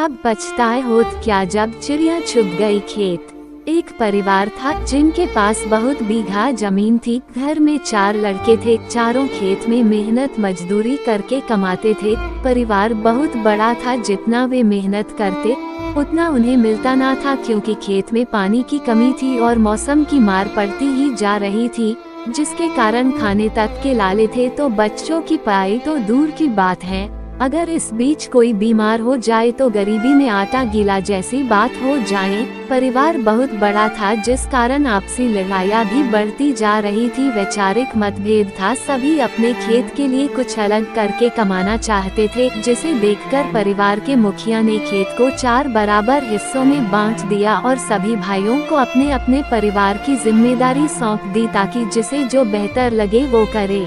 अब पछताए होत क्या जब चिड़िया चुग गई खेत। एक परिवार था जिनके पास बहुत बीघा जमीन थी। घर में 4 लड़के थे, चारों खेत में मेहनत मजदूरी करके कमाते थे। परिवार बहुत बड़ा था, जितना वे मेहनत करते उतना उन्हें मिलता ना था, क्योंकि खेत में पानी की कमी थी और मौसम की मार पड़ती ही जा रही थी, जिसके कारण खाने तक के लाले थे तो बच्चों की पढ़ाई तो दूर की बात है। अगर इस बीच कोई बीमार हो जाए तो गरीबी में आटा गीला जैसी बात हो जाए। परिवार बहुत बड़ा था, जिस कारण आपसी लड़ाइयाँ भी बढ़ती जा रही थी। वैचारिक मतभेद था, सभी अपने खेत के लिए कुछ अलग करके कमाना चाहते थे, जिसे देखकर परिवार के मुखिया ने खेत को 4 बराबर हिस्सों में बांट दिया और सभी भाइयों को अपने अपने परिवार की जिम्मेदारी सौंप दी, ताकि जिसे जो बेहतर लगे वो करे।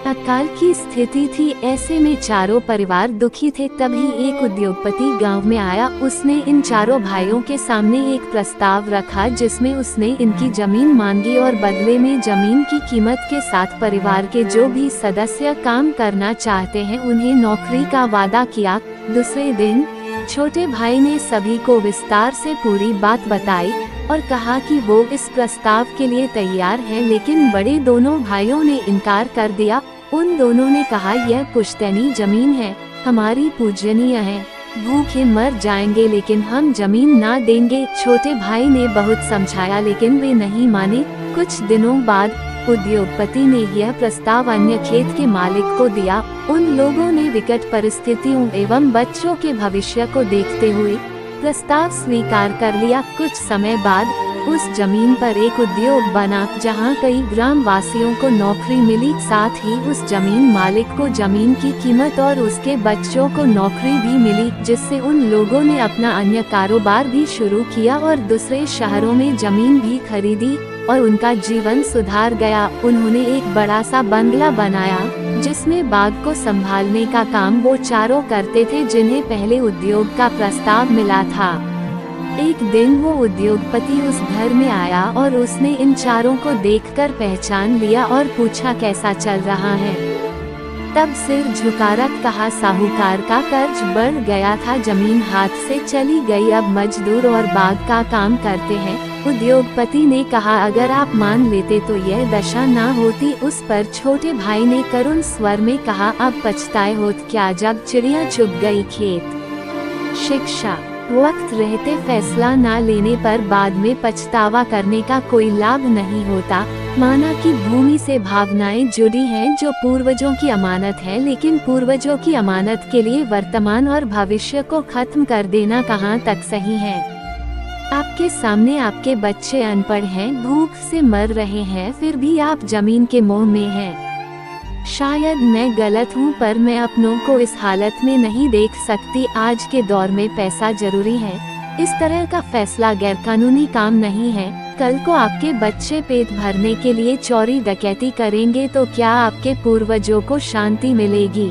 अकाल की स्थिति थी, ऐसे में चारों परिवार दुखी थे। तभी एक उद्योगपति गांव में आया। उसने इन चारों भाइयों के सामने एक प्रस्ताव रखा, जिसमें उसने इनकी जमीन मांगी और बदले में जमीन की कीमत के साथ परिवार के जो भी सदस्य काम करना चाहते हैं उन्हें नौकरी का वादा किया। दूसरे दिन छोटे भाई ने सभी को विस्तार से पूरी बात बताई और कहा कि वो इस प्रस्ताव के लिए तैयार है, लेकिन बड़े दोनों भाइयों ने इनकार कर दिया। उन दोनों ने कहा, यह पुश्तैनी जमीन है, हमारी पूजनीय है, भूखे मर जाएंगे लेकिन हम जमीन ना देंगे। छोटे भाई ने बहुत समझाया लेकिन वे नहीं माने। कुछ दिनों बाद उद्योगपति ने यह प्रस्ताव अन्य खेत के मालिक को दिया। उन लोगों ने विकट परिस्थितियों एवं बच्चों के भविष्य को देखते हुए प्रस्ताव स्वीकार कर लिया। कुछ समय बाद उस जमीन पर एक उद्योग बना, जहां कई ग्राम वासियों को नौकरी मिली। साथ ही उस जमीन मालिक को जमीन की कीमत और उसके बच्चों को नौकरी भी मिली, जिससे उन लोगों ने अपना अन्य कारोबार भी शुरू किया और दूसरे शहरों में जमीन भी खरीदी और उनका जीवन सुधार गया। उन्होंने एक बड़ा सा बंगला बनाया, जिसमें बाग को संभालने का काम वो चारों करते थे, जिन्हें पहले उद्योग का प्रस्ताव मिला था। एक दिन वो उद्योगपति उस घर में आया और उसने इन चारों को देखकर पहचान लिया और पूछा, कैसा चल रहा है। तब सिर झुकाकर कहा, साहूकार का कर्ज बढ़ गया था, जमीन हाथ से चली गई, अब मजदूर और बाग का काम करते हैं। उद्योगपति ने कहा, अगर आप मान लेते तो यह दशा ना होती। उस पर छोटे भाई ने करुण स्वर में कहा, अब पछताए होत क्या जब चिड़िया चुग गई खेत। शिक्षा, वक्त रहते फैसला ना लेने पर बाद में पछतावा करने का कोई लाभ नहीं होता। माना कि भूमि से भावनाएं जुड़ी हैं जो पूर्वजों की अमानत है, लेकिन पूर्वजों की अमानत के लिए वर्तमान और भविष्य को खत्म कर देना कहाँ तक सही है। आपके सामने आपके बच्चे अनपढ़ हैं, भूख से मर रहे हैं, फिर भी आप जमीन के मोह में हैं। शायद मैं गलत हूँ, पर मैं अपनों को इस हालत में नहीं देख सकती। आज के दौर में पैसा जरूरी है। इस तरह का फैसला गैरकानूनी काम नहीं है। कल को आपके बच्चे पेट भरने के लिए चोरी डकैती करेंगे तो क्या आपके पूर्वजों को शांति मिलेगी?